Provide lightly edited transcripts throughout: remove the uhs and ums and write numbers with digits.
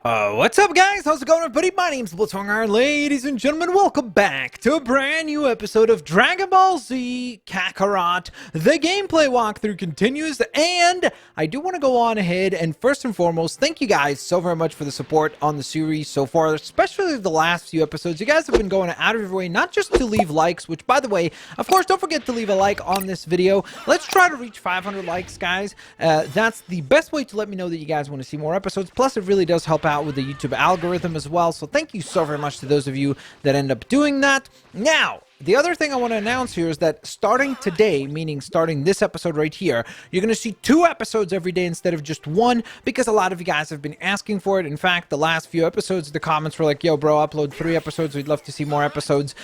What's up, guys? How's it going, everybody? My name's Blitzhanger, ladies and gentlemen. Welcome back to a brand new episode of Dragon Ball Z Kakarot. The gameplay walkthrough continues, and I do want to go on ahead and first and foremost, thank you guys so very much for the support on the series so far, especially the last few episodes. You guys have been going out of your way, not just to leave likes, which, by the way, of course, don't forget to leave a like on this video. Let's try to reach 500 likes, guys. That's the best way to let me know that you guys want to see more episodes. Plus, it really does help out with the YouTube algorithm as well, so thank you so very much to those of you that end up doing that. Now, the other thing I want to announce here is that starting today, meaning starting this episode right here, you're going to see 2 episodes every day instead of just 1, because a lot of you guys have been asking for it. In fact, the last few episodes, the comments were like, yo bro, upload 3 episodes, we'd love to see more episodes.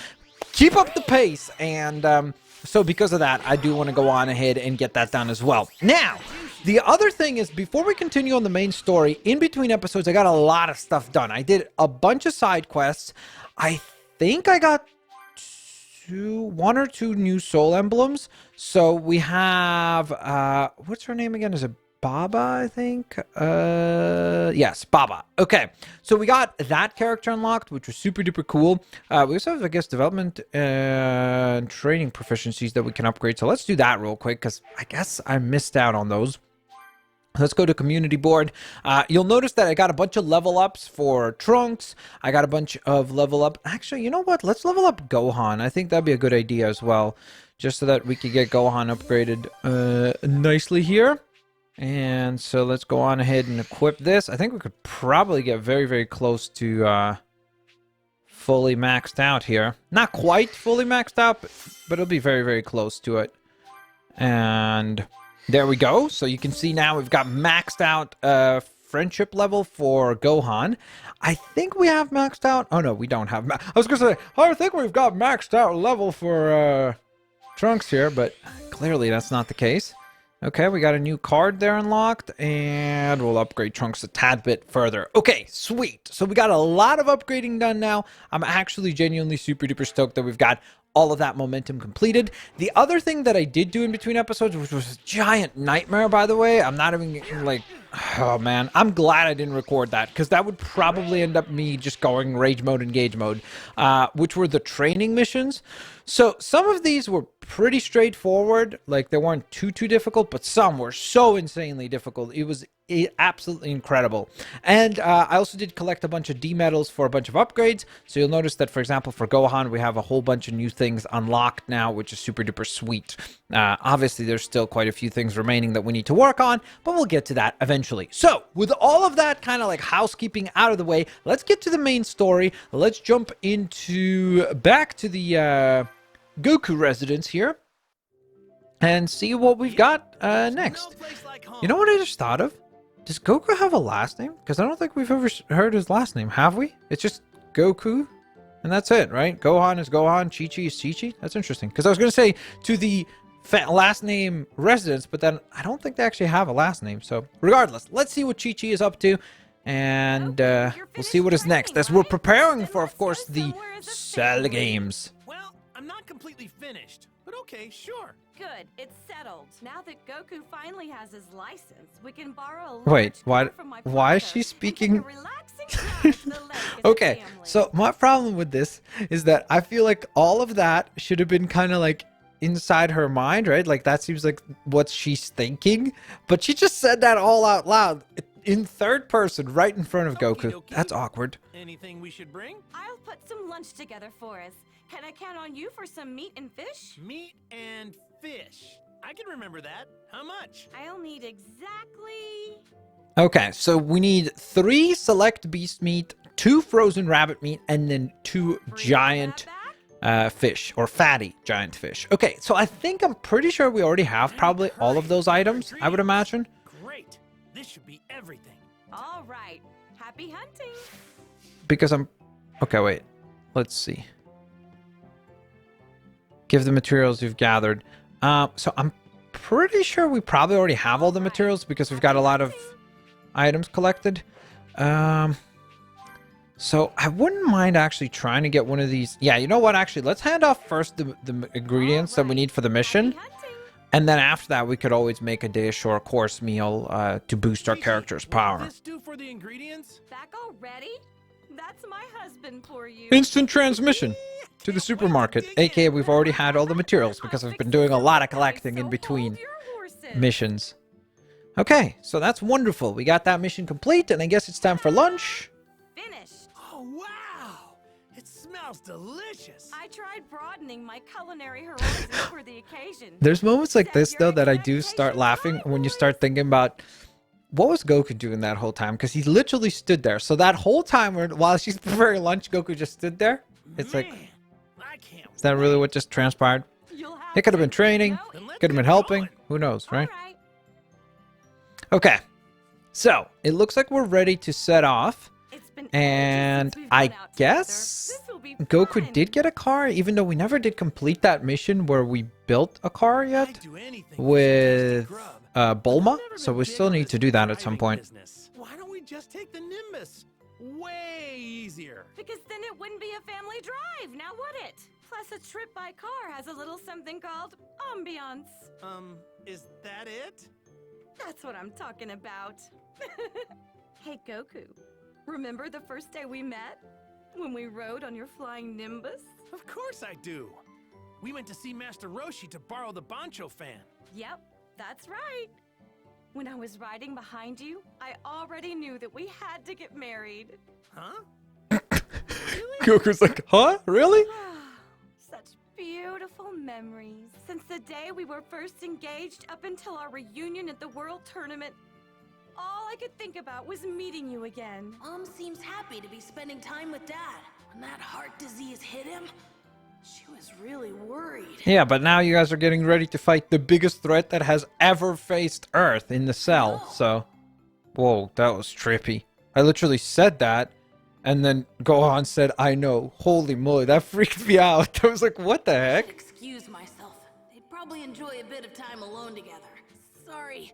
Keep up the pace, and so because of that, I do want to go on ahead and get that done as well. Now, the other thing is, before we continue on the main story, in between episodes, I got a lot of stuff done. I did a bunch of side quests. I think I got 1 or 2 new soul emblems. So we have, what's her name again? Is it Baba, I think? Yes, Baba. Okay, so we got that character unlocked, which was super duper cool. We also have, I guess, development and training proficiencies that we can upgrade. So let's do that real quick, because I guess I missed out on those. Let's go to community board. You'll notice that I got a bunch of level ups for Trunks. I got a bunch of level up. Actually, you know what? Let's level up Gohan. I think that'd be a good idea as well, just so that we could get Gohan upgraded nicely here. And so let's go on ahead and equip this. I think we could probably get very, very close to fully maxed out here. Not quite fully maxed out, but it'll be very, very close to it. And there we go. So you can see now we've got maxed out friendship level for Gohan. I think we have maxed out. Oh, no, we don't have. I was going to say, I think we've got maxed out level for Trunks here, but clearly that's not the case. Okay, we got a new card there unlocked, and we'll upgrade Trunks a tad bit further. Okay, sweet. So we got a lot of upgrading done now. I'm actually genuinely super duper stoked that we've got all of that momentum completed. The other thing that I did do in between episodes, which was a giant nightmare, by the way, I'm not even like, oh man, I'm glad I didn't record that, because that would probably end up me just going rage mode, engage mode, which were the training missions. So some of these were pretty straightforward, like they weren't too difficult, but some were so insanely difficult. It was absolutely incredible. And I also did collect a bunch of D medals for a bunch of upgrades. So you'll notice that, for example, for Gohan, we have a whole bunch of new things unlocked now, which is super duper sweet. Obviously, there's still quite a few things remaining that we need to work on, but we'll get to that eventually. So with all of that kind of like housekeeping out of the way, let's get to the main story. Let's jump into back to the Goku residence here and see what we've got next. You know what I just thought of? Does Goku have a last name? Because I don't think we've ever heard his last name, have we? It's just Goku, and that's it, right? Gohan is Gohan, Chi-Chi is Chi-Chi. That's interesting, because I was going to say to the last name residence, but then I don't think they actually have a last name. So regardless, let's see what Chi-Chi is up to, and we'll see what is next, as we're preparing for, of course, the Cell games. Well, I'm not completely finished, but okay, sure. Good, it's settled. Now that Goku finally has his license, we can borrow a Wait, large car from my why is father she and speaking? take a relaxing time to the lake as a Okay, family. so my problem with this is that I feel like all of that should have been kind of like inside her mind, right? Like that seems like what she's thinking, but she just said that all out loud in third person right in front of Goku. Okie dokie. That's awkward. Anything we should bring? I'll put some lunch together for us. Can I count on you for some meat and fish? Meat and fish. I can remember that. How much? I'll need exactly... Okay, so we need 3 select beast meat, 2 frozen rabbit meat, and then 2 giant fish, or fatty giant fish. Okay, so I think I'm pretty sure we already have probably all of those items, I would imagine. Great. This should be everything. All right. Happy hunting. Because I'm... Okay, wait. Let's see. Give the materials you've gathered. So I'm pretty sure we probably already have all the materials, because we've got a lot of items collected. So I wouldn't mind actually trying to get one of these. Yeah, you know what? Actually, let's hand off first the ingredients that we need for the mission. Happy hunting. And then after that, we could always make a dish or a course meal to boost our Gigi, character's what power. did this do for the ingredients? Back already? That's my husband for you. Instant transmission to the supermarket, aka we've already had all the materials because I've been doing a lot of collecting in between missions. Okay, so that's wonderful. We got that mission complete, and I guess it's time for lunch. Finished. Oh, wow! It smells delicious. I tried broadening my culinary horizons for the occasion. There's moments like Set this, your though, that I do start expectations laughing high, when you boys. start thinking about what was Goku doing that whole time? Because he literally stood there. So that whole time while she's preparing lunch, Goku just stood there. It's like, Man, I can't is that really wait. what just transpired? You'll have It could have to. been training. No, Then let's Could have get been helping. going. Who knows, right? All right. Okay. So it looks like we're ready to set off. It's been And ages since we've I gone out guess together. This'll be Goku fun. did get a car, even though we never did complete that mission where we built a car I'd yet do anything for some with tasty grub. Bulma. I've never So been we big still on need this to do that at some driving point. business. Why don't we just take the Nimbus? Way easier. Because then it wouldn't be a family drive, now would it? Plus, a trip by car has a little something called ambiance. Is that it? That's what I'm talking about. Hey, Goku. Remember the first day we met? When we rode on your flying Nimbus? Of course I do. We went to see Master Roshi to borrow the Bancho fan. Yep, that's right. When I was riding behind you, I already knew that we had to get married. Huh? Goku's like, huh? Really? Such beautiful memories. Since the day we were first engaged up until our reunion at the World Tournament, all I could think about was meeting you again. Mom seems happy to be spending time with Dad. When that heart disease hit him, she was really worried. Yeah, but now you guys are getting ready to fight the biggest threat that has ever faced Earth in the cell. So, whoa, that was trippy. I literally said that, and then Gohan said, I know. Holy moly, that freaked me out. I was like, what the I heck? should excuse myself. They'd probably enjoy a bit of time alone together. Sorry,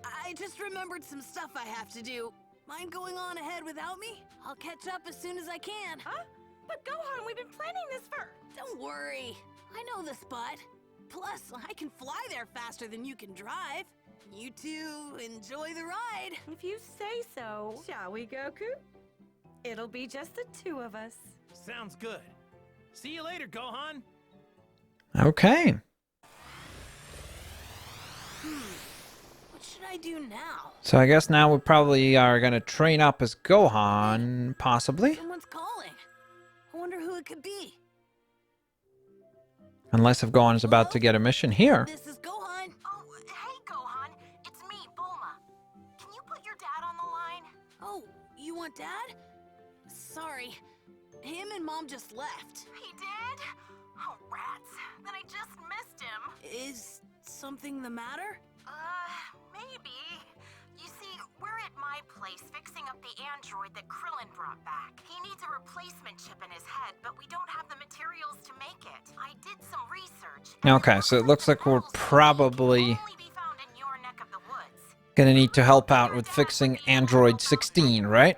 I just remembered some stuff I have to do. Mind going on ahead without me? I'll catch up as soon as I can. Huh? But Gohan, we've been planning this for... Don't worry, I know the spot. Plus, I can fly there faster than you can drive. You two enjoy the ride. If you say so. Shall we, Goku? It'll be just the two of us. Sounds good. See you later, Gohan. Okay. What should I do now? So I guess now we probably are going to train up as Gohan, possibly. Someone's calling. I wonder who it could be. Unless if Gohan is about to get a mission here. This is Gohan. Oh, hey, Gohan. It's me, Bulma. Can you put your dad on the line? Oh, you want Dad? Sorry. Him and Mom just left. He did? Oh, rats. Then I just missed him. Is something the matter? Maybe. You see, we're at my place fixing up the android that Krillin brought back. He needs a replacement chip in his head, but we don't have the materials to make it. I did some research. and Okay, so it looks like we're the pearls probably can only be found in your neck of the woods. going to need to help out with fixing Android 16, right?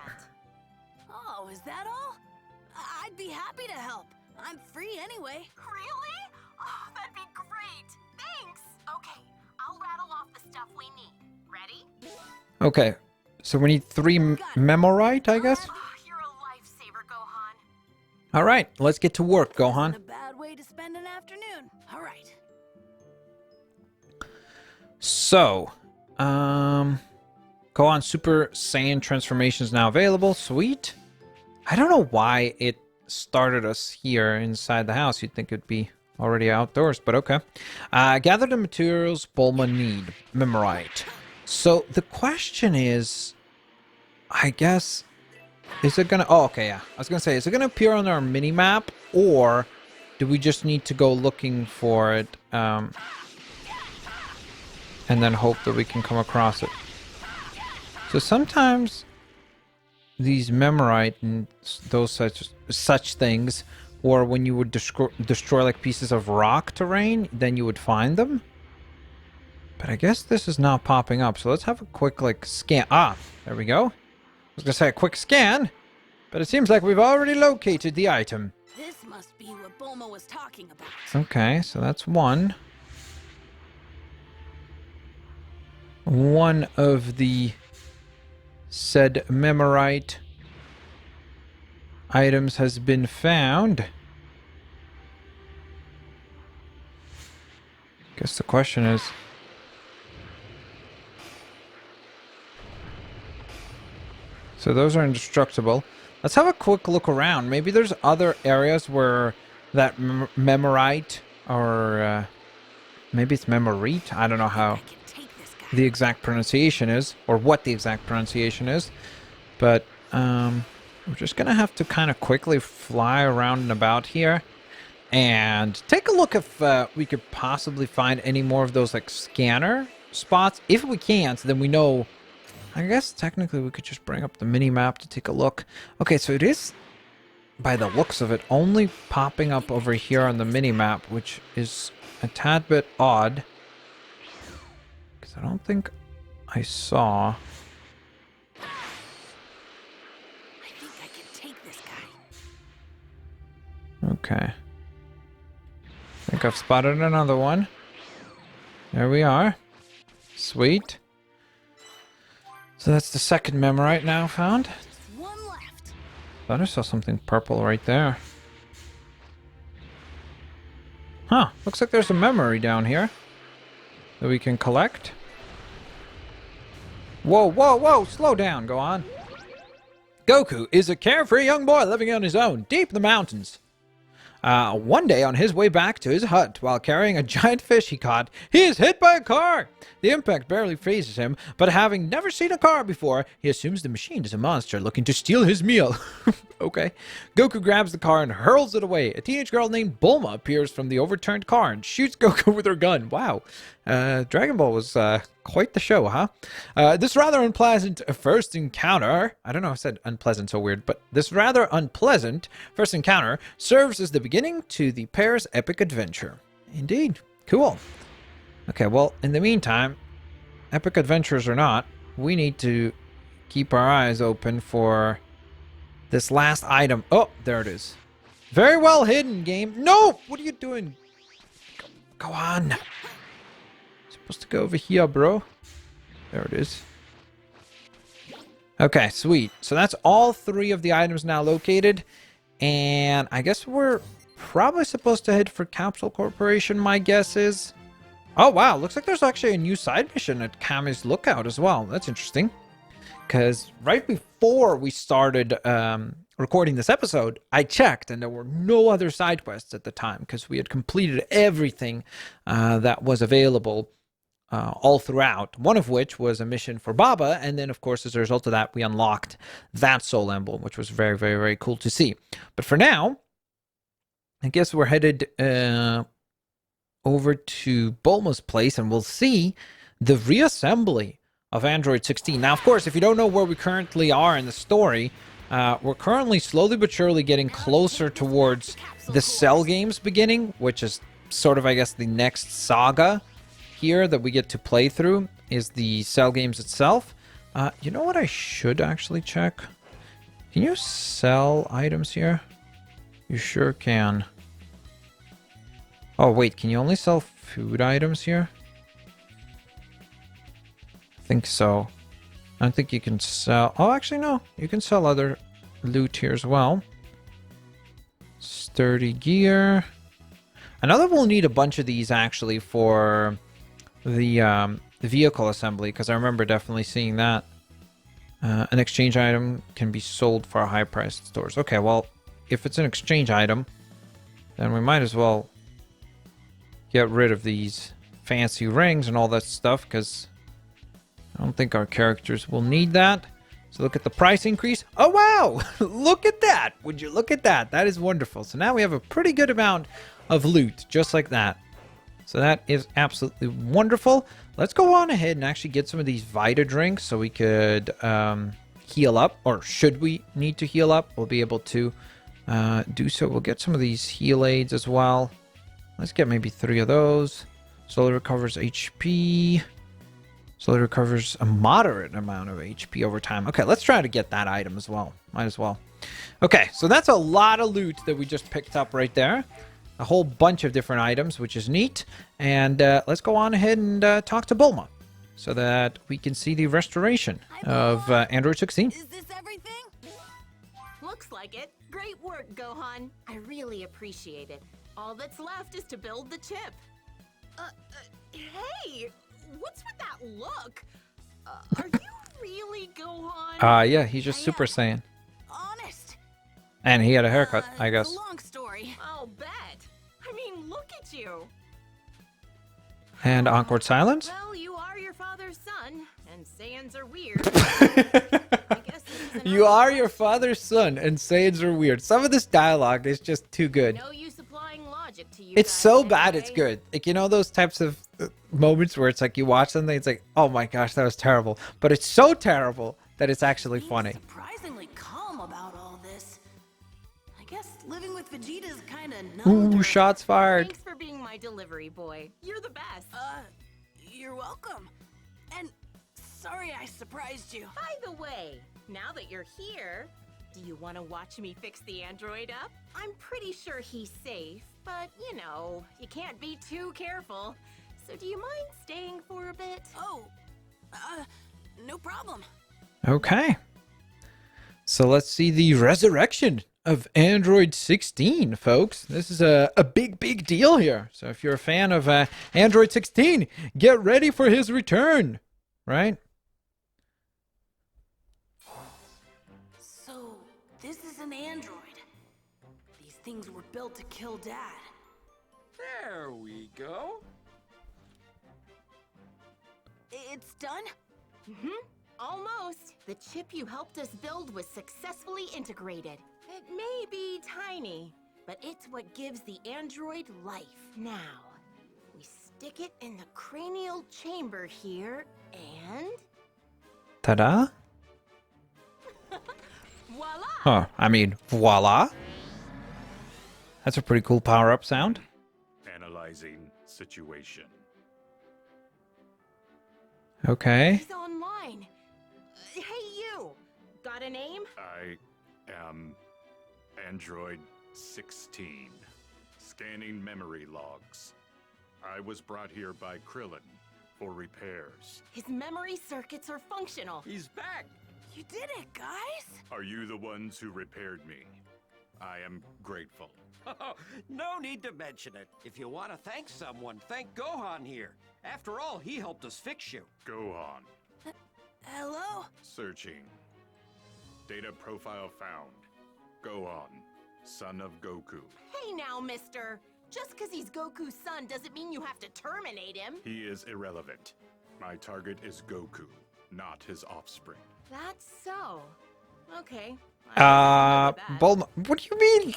Oh, is that all? I'd be happy to help. I'm free anyway. Really? Oh, that'd be great. Thanks. Okay, I'll rattle off the stuff we need. Ready? Okay, so we need 3 Memorite, I guess? Oh, you're a lifesaver, Gohan. All right, let's get to work, Gohan. Isn't a bad way to spend an afternoon. All right. So, Gohan Super Saiyan transformation is now available. Sweet. I don't know why it started us here inside the house. You'd think it'd be already outdoors, but okay. Gather the materials Bulma need. Memorite. So the question is, I guess, is it gonna... Oh, okay, yeah. I was gonna say, is it gonna appear on our mini-map, or do we just need to go looking for it, and then hope that we can come across it? So sometimes these Memorite and those such things, or when you would destroy like pieces of rock terrain, then you would find them. But I guess this is not popping up, so let's have a quick like scan. Ah, there we go. I was gonna say a quick scan, but it seems like we've already located the item. This must be what Bulma was talking about. Okay, so that's one. one of the said Memorite items has been found. Guess the question is... So those are indestructible. Let's have a quick look around. Maybe there's other areas where that Memorite, or maybe it's Memorite. I don't know how the exact pronunciation is, or what the exact pronunciation is. But we're just going to have to kind of quickly fly around and about here and take a look if we could possibly find any more of those like scanner spots. If we can't, then we know... I guess technically we could just bring up the mini-map to take a look. Okay, so it is, by the looks of it, only popping up over here on the mini-map, which is a tad bit odd. Because I don't think I saw... I think I can take this guy. Okay. I think I've spotted another one. There we are. Sweet. So that's the second Memorite now found. One left. Thought I saw something purple right there. Huh. Looks like there's a memory down here that we can collect. Whoa, whoa, whoa! Slow down, go on. Goku is a carefree young boy living on his own, deep in the mountains. One day, on his way back to his hut, while carrying a giant fish he caught, he is hit by a car. The impact barely phases him, but having never seen a car before, he assumes the machine is a monster looking to steal his meal. Okay. Goku grabs the car and hurls it away. A teenage girl named Bulma appears from the overturned car and shoots Goku with her gun. Wow. Dragon Ball was quite the show, huh? This rather unpleasant first encounter... I don't know if I said unpleasant so weird, but this rather unpleasant first encounter serves as the beginning to the pair's epic adventure. Indeed. Cool. Okay, well, in the meantime, epic adventures or not, we need to keep our eyes open for this last item. Oh, there it is. Very well hidden, game. No! What are you doing? Go on. Supposed to go over here, bro. There it is. Okay, sweet. So that's all three of the items now located. And I guess we're probably supposed to head for Capsule Corporation, my guess is. Oh, wow. Looks like there's actually a new side mission at Kami's Lookout as well. That's interesting. Because right before we started recording this episode, I checked and there were no other side quests at the time because we had completed everything that was available all throughout. One of which was a mission for Baba. And then, of course, as a result of that, we unlocked that soul emblem, which was very, very, very cool to see. But for now, I guess we're headed over to Bulma's place and we'll see the reassembly of Android 16. Now, of course, if you don't know where we currently are in the story, we're currently slowly but surely getting closer towards the Cell games beginning, which is sort of, I guess, the next saga here that we get to play through is the Cell games itself. You know what I should actually check? Can you sell items here? You sure can. Oh, wait, can you only sell food items here? I think so. I don't think you can sell... Oh, actually, no. You can sell other loot here as well. Sturdy gear. I know that we'll need a bunch of these, actually, for the vehicle assembly, because I remember definitely seeing that. An exchange item can be sold for a high-priced stores. Okay, well, if it's an exchange item, then we might as well get rid of these fancy rings and all that stuff, because I don't think our characters will need that. So look at the price increase. Oh, wow! Look at that! Would you look at that? That is wonderful. So now we have a pretty good amount of loot, just like that. So that is absolutely wonderful. Let's go on ahead and actually get some of these Vita drinks so we could heal up. Or should we need to heal up, we'll be able to do so. We'll get some of these heal aids as well. Let's get maybe 3 of those. Slowly recovers HP. Slowly recovers a moderate amount of HP over time. Okay, let's try to get that item as well. Might as well. Okay, so that's a lot of loot that we just picked up right there. A whole bunch of different items, which is neat. And let's go on ahead and talk to Bulma. so that we can see the restoration of Android 16. Is this everything? Looks like it. Great work, Gohan. I really appreciate it. All that's left is to build the chip. Hey! What's with that look? Are you really Gohan? Yeah, he's just Super Saiyan. Honest. And he had a haircut, I It's guess. a long story. I'll bet. I mean, look at you. And awkward silence. Well, you are your father's son, and Saiyans are weird. I guess this is You another are your father's son, and Saiyans are weird. Some of this dialogue is just too good. No use applying logic to you. It's guys so bad, it's anyway. good. Like, you know those types of moments where it's like you watch something, it's like, oh my gosh, that was terrible. But it's so terrible that it's actually He's funny. surprisingly calm about all this. I guess living with Vegeta's kind of numbed Ooh, her. shots fired. Thanks for being my delivery boy. You're the best. You're welcome. And sorry I surprised you. By the way, now that you're here, do you want to watch me fix the android up? I'm pretty sure he's safe, but you know, you can't be too careful. So do you mind staying for a bit? Oh, no problem. Okay. So let's see the resurrection of Android 16, folks. This is a big, big deal here. So if you're a fan of Android 16, get ready for his return, right? So, this is an android. These things were built to kill Dad. There we go. It's done? Almost. The chip you helped us build was successfully integrated. It may be tiny, but it's what gives the android life. Now, we stick it in the cranial chamber here, and Ta-da. voila! Huh, I mean, voila. That's a pretty cool power-up sound. Analyzing situation. Okay. He's online. Hey, you! Got a name? I am Android 16. Scanning memory logs. I was brought here by Krillin for repairs. His memory circuits are functional. He's back. You did it, guys! Are you the ones who repaired me? I am grateful. Oh, no need to mention it. If you want to thank someone, thank Gohan here. After all, he helped us fix you. Go on. Hello? Searching. Data profile found. Go on. Son of Goku. Hey now, mister. Just because he's Goku's son doesn't mean you have to terminate him. He is irrelevant. My target is Goku, not his offspring. That's so. Okay. I guess I'll Bulma, what do you mean?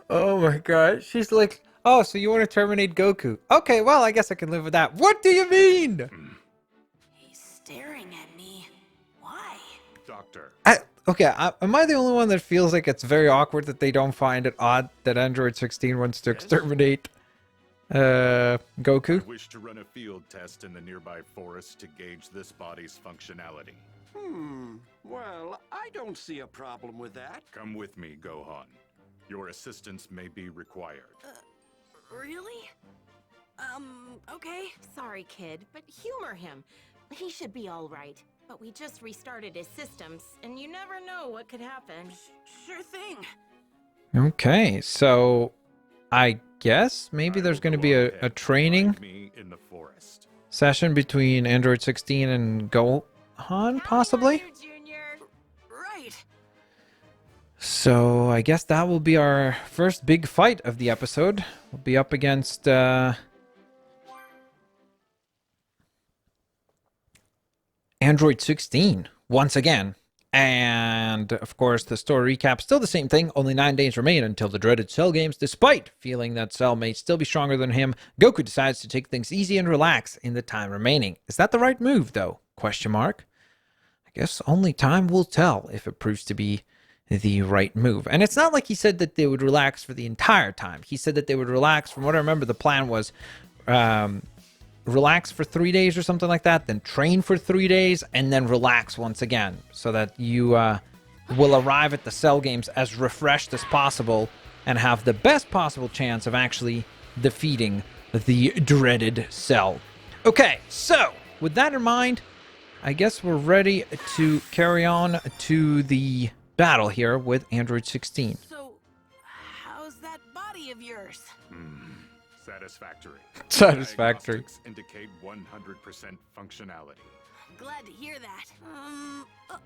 Oh my god. She's like, oh, so you want to terminate Goku? Okay, well, I guess I can live with that. What do you mean? He's staring at me. Why? Doctor. Am I the only one that feels like it's very awkward that they don't find it odd that Android 16 wants to exterminate Goku? I wish to run a field test in the nearby forest to gauge this body's functionality. Well, I don't see a problem with that. Come with me, Gohan. Your assistance may be required. Really? Okay. Sorry, kid, but humor him. He should be all right. But we just restarted his systems, and you never know what could happen. Sure thing. Okay, so I guess maybe there's going to be a training Find me in the forest. session between Android 16 and Gohan, possibly? Counting on you, Junior. Right. So I guess that will be our first big fight of the episode. We'll be up against Android 16 once again. And of course, the story recap still the same thing. Only 9 days remain until the dreaded Cell Games. Despite feeling that Cell may still be stronger than him, Goku decides to take things easy and relax in the time remaining. Is that the right move, though? Question mark. I guess only time will tell if it proves to be the right move. And it's not like he said that they would relax for the entire time. He said that they would relax. From what I remember, the plan was relax for 3 days or something like that, then train for 3 days, and then relax once again, so that you will arrive at the Cell Games as refreshed as possible and have the best possible chance of actually defeating the dreaded Cell. Okay, so with that in mind, I guess we're ready to carry on to the battle here with Android 16. So, how's that body of yours? Satisfactory. Satisfactory. Diagnostics indicate 100% functionality. Glad to hear that.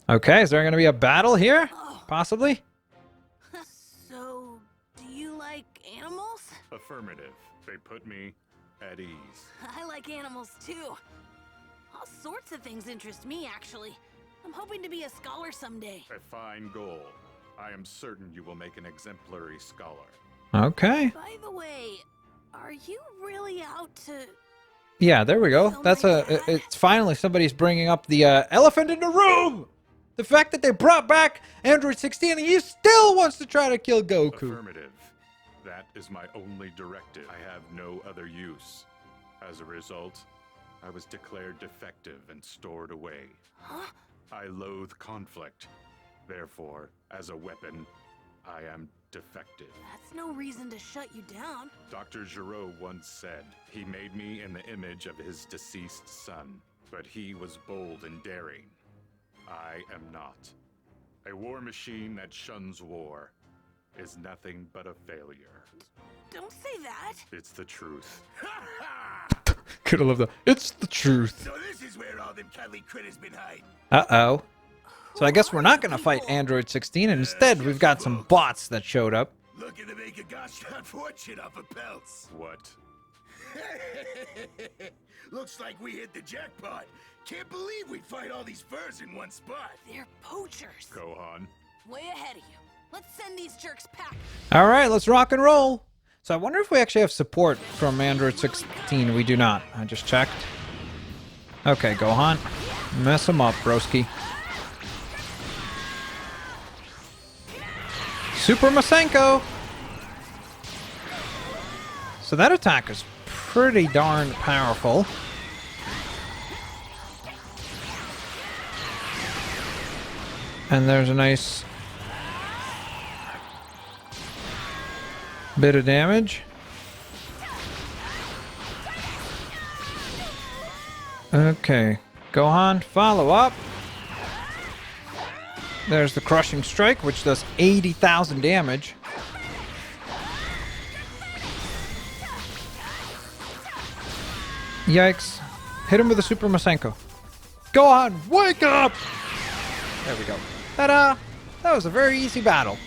Okay, is there going to be a battle here? Possibly? So, do you like animals? Affirmative. They put me at ease. I like animals too. All sorts of things interest me, actually. I'm hoping to be a scholar someday. A fine goal. I am certain you will make an exemplary scholar. Okay. By the way, are you really out to... Yeah, there we go. Oh That's my God. it's finally somebody's bringing up the elephant in the room. The fact that they brought back Android 16 and he still wants to try to kill Goku. Affirmative. That is my only directive. I have no other use. As a result, I was declared defective and stored away. Huh? I loathe conflict. Therefore, as a weapon, I am defective. That's no reason to shut you down. Dr. Giraud once said he made me in the image of his deceased son, but he was bold and daring. I am not. A war machine that shuns war is nothing but a failure. Don't say that. It's the truth. Could have loved that. It's the truth. So this is where all them cuddly critters been hiding. Uh-oh. So I guess we're not going to fight Android 16, and instead we've got some bots that showed up. Looking to make a gosh darn fortune off of pelts. What? Looks like we hit the jackpot. Can't believe we'd find all these furs in one spot. They're poachers. Gohan? Way ahead of you. Let's send these jerks packing. All right, let's rock and roll. So I wonder if we actually have support from Android 16. We do not. I just checked. Okay, Gohan. Mess him up, broski. Super Masenko. So that attack is pretty darn powerful. And there's a nice bit of damage. Okay, Gohan, follow up. There's the crushing strike, which does 80,000 damage. Yikes. Hit him with a Super Masenko. Gohan, wake up! There we go. Ta-da! That was a very easy battle.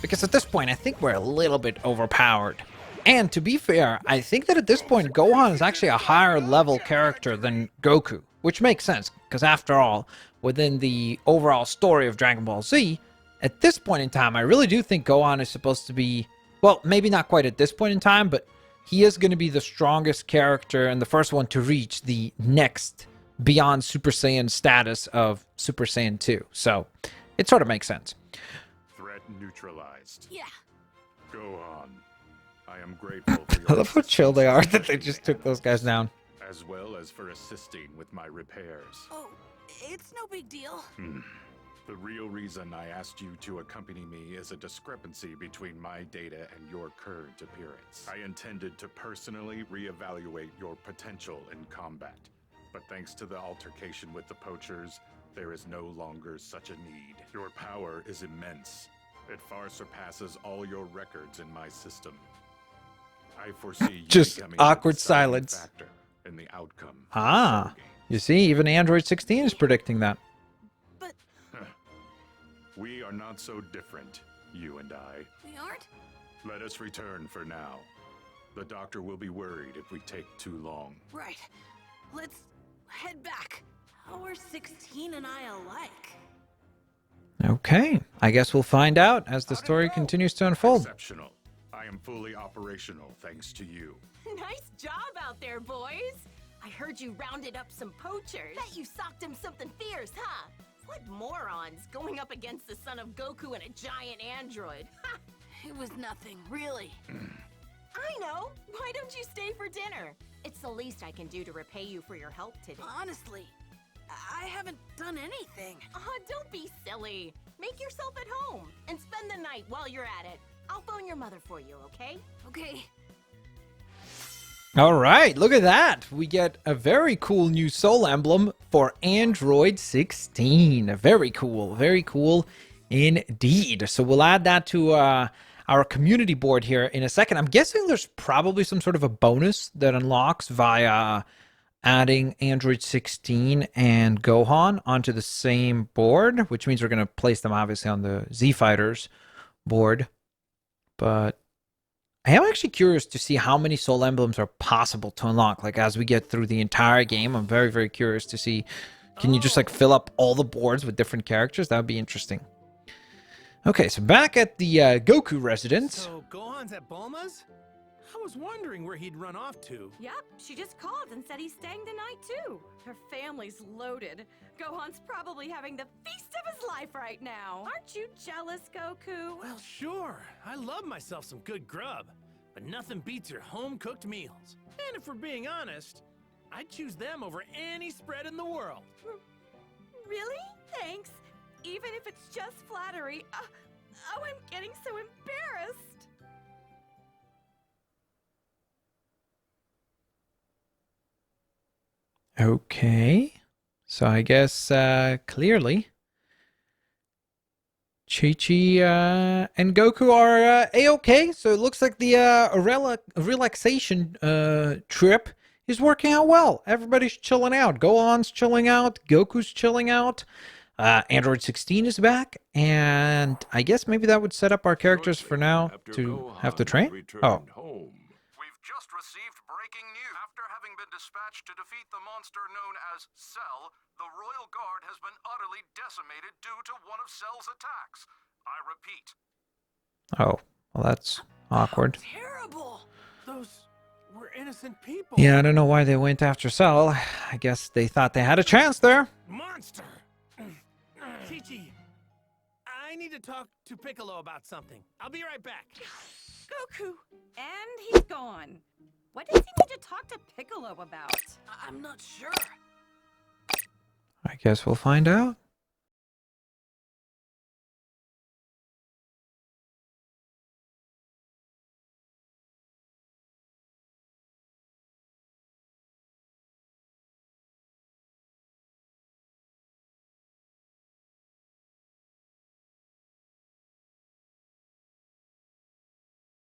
Because at this point, I think we're a little bit overpowered. And to be fair, I think that at this point, Gohan is actually a higher level character than Goku. Which makes sense, because after all, within the overall story of Dragon Ball Z, at this point in time, I really do think Gohan is supposed to be... Well, maybe not quite at this point in time, but he is going to be the strongest character and the first one to reach the next beyond Super Saiyan status of Super Saiyan 2. So, it sort of makes sense. Threat neutralized. Yeah. Gohan, I am grateful for your I love how chill they are assistance that they just took those guys down. as well as for assisting with my repairs. Oh, it's no big deal. The real reason I asked you to accompany me is a discrepancy between my data and your current appearance. I intended to personally reevaluate your potential in combat, but thanks to the altercation with the poachers, there is no longer such a need. Your power is immense. It far surpasses all your records in my system. I foresee you Just becoming awkward the deciding silence. factor in the outcome. Ah, of the game. you see, even Android 16 is predicting that. But We are not so different, you and I. we aren't? Let us return for now. The doctor will be worried if we take too long. Right. Let's head back. How are 16 and I alike? Okay, I guess we'll find out as the story continues to unfold. Exceptional. I am fully operational thanks to you. Nice job out there, boys. I heard you rounded up some poachers. Bet you socked him something fierce, huh? What morons going up against the son of Goku and a giant android? Ha! It was nothing, really. I know. Why don't you stay for dinner? It's the least I can do to repay you for your help today. Honestly, I haven't done anything. Don't be silly. Make yourself at home and spend the night while you're at it. I'll phone your mother for you, okay? Okay. All right, look at that. We get a very cool new soul emblem for Android 16. Very cool indeed. So we'll add that to our community board here in a second. I'm guessing there's probably some sort of a bonus that unlocks via adding Android 16 and Gohan onto the same board, which means we're going to place them obviously on the Z Fighters board. But I am actually curious to see how many soul emblems are possible to unlock. Like, as we get through the entire game, I'm very curious to see, can you just like fill up all the boards with different characters? That would be interesting. Okay, so back at the Goku residence. So Gohan's at Bulma's? I was wondering where he'd run off to. Yep, she just called and said he's staying the night too. Her family's loaded. Gohan's probably having the feast of his life right now. Aren't you jealous, Goku? Well, sure. I love myself some good grub, but nothing beats your home-cooked meals. And if we're being honest, I'd choose them over any spread in the world. Really? Thanks. Even if it's just flattery. Oh, I'm getting so embarrassed. Okay, so I guess clearly Chi-Chi and Goku are A-okay. So it looks like the relaxation trip is working out well. Everybody's chilling out. Gohan's chilling out. Goku's chilling out. Android 16 is back, and I guess maybe that would set up our characters for now to have to train. Oh. We've just received breaking news. After having been dispatched to defeat the monster known as Cell, the Royal Guard has been utterly decimated due to one of Cell's attacks. I repeat. Oh, well, that's awkward. Terrible! Those were innocent people. Yeah, I don't know why they went after Cell. I guess they thought they had a chance there. Monster! Chi-Chi, I need to talk to Piccolo about something. I'll be right back. Goku. And he's gone. What does he need to talk to Piccolo about? I'm not sure. I guess we'll find out.